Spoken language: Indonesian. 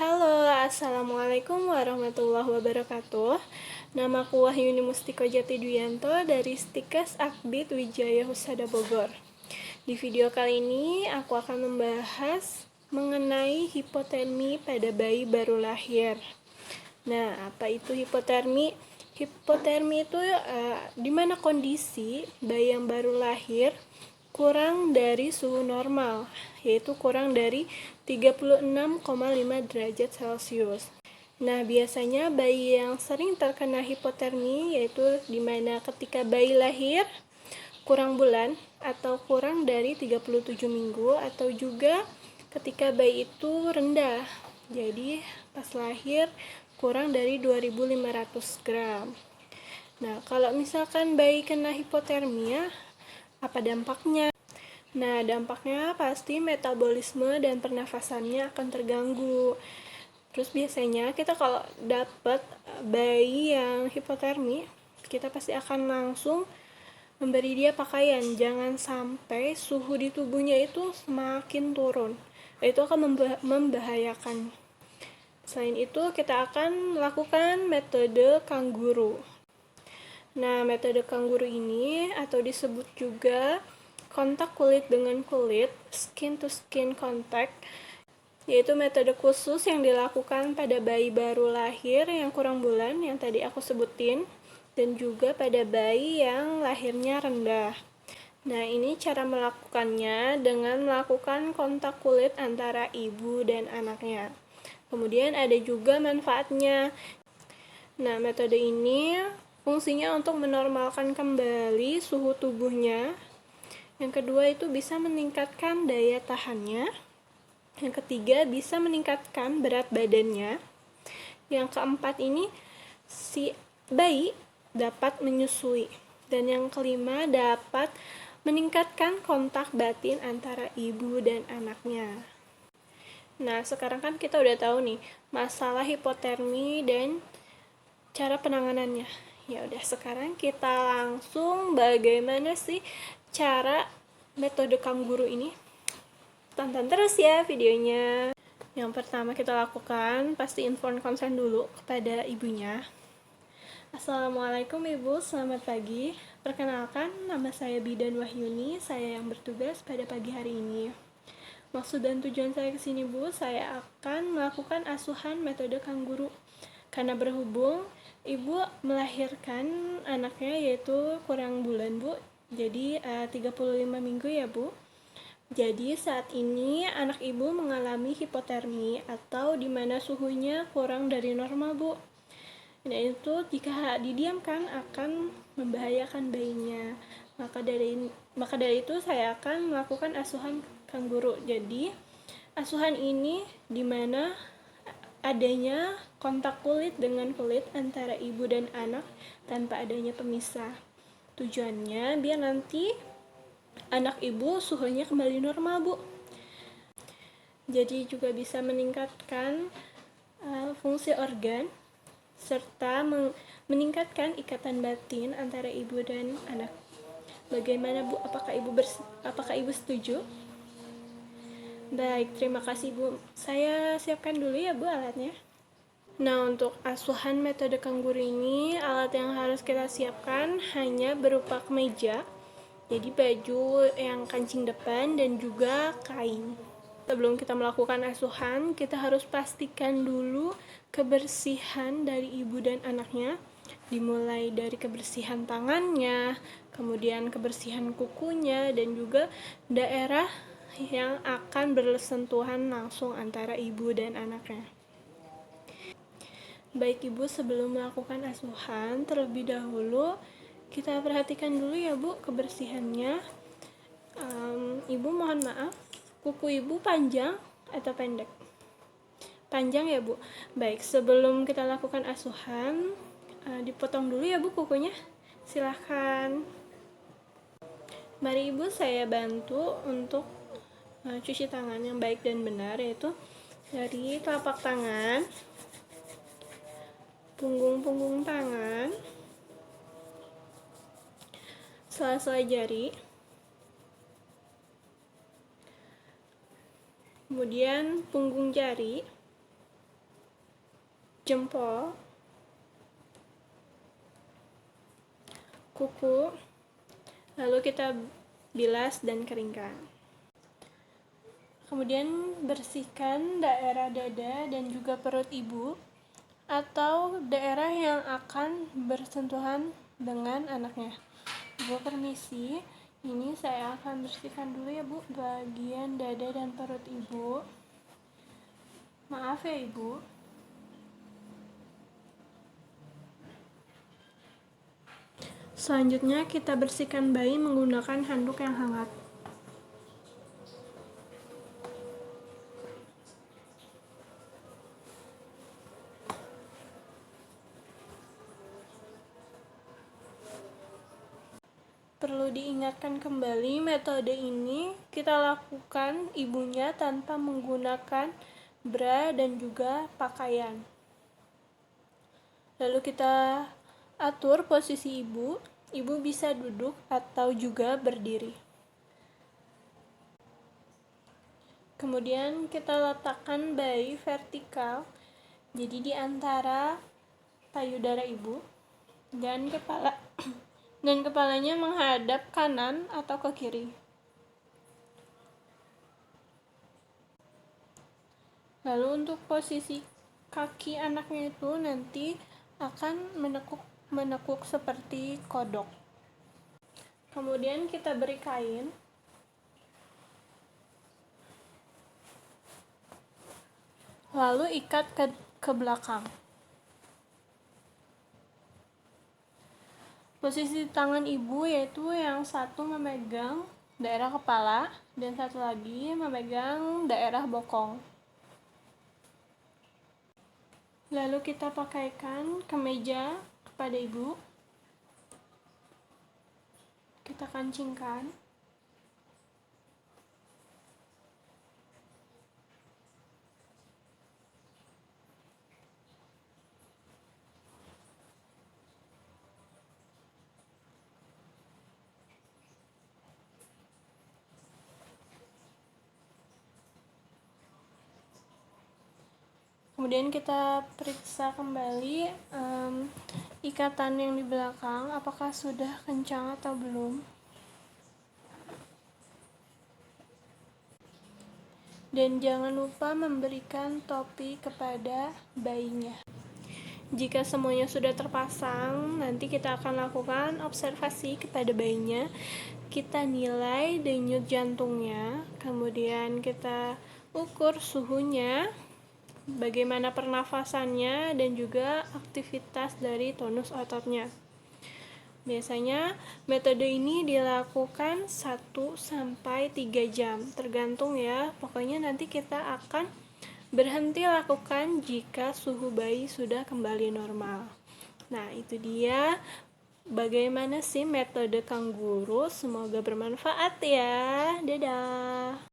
Halo, Assalamualaikum warahmatullahi wabarakatuh. Namaku Wahyuni Mustiko Jati Duyanto dari Stikes Akbid Wijaya Husada Bogor. Di video kali ini aku akan membahas mengenai hipotermi pada bayi baru lahir. Nah, apa itu hipotermi? Hipotermi itu di mana kondisi bayi yang baru lahir kurang dari suhu normal, yaitu kurang dari 36,5 derajat Celcius. Nah, biasanya bayi yang sering terkena hipotermi yaitu di mana ketika bayi lahir kurang bulan atau kurang dari 37 minggu, atau juga ketika bayi itu rendah. Jadi, pas lahir kurang dari 2.500 gram. Nah, kalau misalkan bayi kena hipotermia, apa dampaknya? Nah, dampaknya pasti metabolisme dan pernafasannya akan terganggu. Terus biasanya kita kalau dapat bayi yang hipotermi, kita pasti akan langsung memberi dia pakaian. Jangan sampai suhu di tubuhnya itu semakin turun. Itu akan membahayakan. Selain itu, kita akan melakukan metode kangguru. Nah, metode kangguru ini atau disebut juga kontak kulit dengan kulit, skin to skin contact, yaitu metode khusus yang dilakukan pada bayi baru lahir yang kurang bulan yang tadi aku sebutin, dan juga pada bayi yang lahirnya rendah. Nah, ini cara melakukannya dengan melakukan kontak kulit antara ibu dan anaknya. Kemudian ada juga manfaatnya. Nah, metode ini fungsinya untuk menormalkan kembali suhu tubuhnya. Yang kedua itu bisa meningkatkan daya tahannya. Yang ketiga bisa meningkatkan berat badannya. Yang keempat ini si bayi dapat menyusui. Dan yang kelima dapat meningkatkan kontak batin antara ibu dan anaknya. Nah, sekarang kan kita udah tahu nih masalah hipotermi dan cara penanganannya. Ya udah, sekarang kita langsung bagaimana sih cara metode kangguru ini. Tonton terus ya videonya. Yang pertama kita lakukan, pasti inform konsen dulu kepada ibunya. Assalamualaikum Ibu, selamat pagi. Perkenalkan, nama saya Bidan Wahyuni, saya yang bertugas pada pagi hari ini. Maksud dan tujuan saya kesini Bu, saya akan melakukan asuhan metode kangguru. Karena berhubung ibu melahirkan anaknya yaitu kurang bulan Bu, jadi 35 minggu ya Bu. Jadi saat ini anak ibu mengalami hipotermi atau dimana suhunya kurang dari normal Bu. Nah, itu jika didiamkan akan membahayakan bayinya. Maka dari itu saya akan melakukan asuhan kangguru. Jadi asuhan ini dimana adanya kontak kulit dengan kulit antara ibu dan anak tanpa adanya pemisah. Tujuannya biar nanti anak ibu suhunya kembali normal Bu. Jadi juga bisa meningkatkan fungsi organ serta meningkatkan ikatan batin antara ibu dan anak. Bagaimana Bu? Apakah ibu setuju? Baik, terima kasih Bu. Saya siapkan dulu ya Bu alatnya. Nah, untuk asuhan metode kangguru ini, alat yang harus kita siapkan hanya berupa kemeja, jadi baju yang kancing depan dan juga kain. Sebelum kita melakukan asuhan, kita harus pastikan dulu kebersihan dari ibu dan anaknya, dimulai dari kebersihan tangannya, kemudian kebersihan kukunya, dan juga daerah yang akan bersentuhan langsung antara ibu dan anaknya. Baik Ibu, sebelum melakukan asuhan, terlebih dahulu kita perhatikan dulu ya Bu kebersihannya. Ibu mohon maaf, kuku Ibu panjang atau pendek? Panjang ya Bu. Baik, sebelum kita lakukan asuhan, dipotong dulu ya Bu kukunya. Silahkan. Mari Ibu saya bantu untuk cuci tangan yang baik dan benar, yaitu dari telapak tangan, punggung tangan, sela-sela jari, kemudian punggung jari, jempol, kuku, lalu kita bilas dan keringkan. Kemudian bersihkan daerah dada dan juga perut ibu atau daerah yang akan bersentuhan dengan anaknya. Ibu permisi, ini saya akan bersihkan dulu ya Bu, bagian dada dan perut ibu. Maaf ya Ibu. Selanjutnya kita bersihkan bayi menggunakan handuk yang hangat. Perlu diingatkan kembali, metode ini kita lakukan ibunya tanpa menggunakan bra dan juga pakaian. Lalu kita atur posisi ibu. Ibu bisa duduk atau juga berdiri. Kemudian kita letakkan bayi vertikal, jadi di antara payudara ibu dan kepalanya menghadap kanan atau ke kiri. Lalu untuk posisi kaki anaknya itu nanti akan menekuk seperti kodok. Kemudian kita beri kain. Lalu ikat ke belakang. Posisi tangan ibu yaitu yang satu memegang daerah kepala dan satu lagi memegang daerah bokong. Lalu kita pakaikan kemeja kepada ibu. Kita kancingkan. Kemudian kita periksa kembali ikatan yang di belakang, apakah sudah kencang atau belum. Dan jangan lupa memberikan topi kepada bayinya. Jika semuanya sudah terpasang, nanti kita akan lakukan observasi kepada bayinya. Kita nilai denyut jantungnya, kemudian kita ukur suhunya, bagaimana pernafasannya, dan juga aktivitas dari tonus ototnya. Biasanya metode ini dilakukan 1-3 jam, tergantung ya. Pokoknya nanti kita akan berhenti lakukan jika suhu bayi sudah kembali normal. Nah, itu dia bagaimana sih metode kangguru. Semoga bermanfaat ya. Dadah.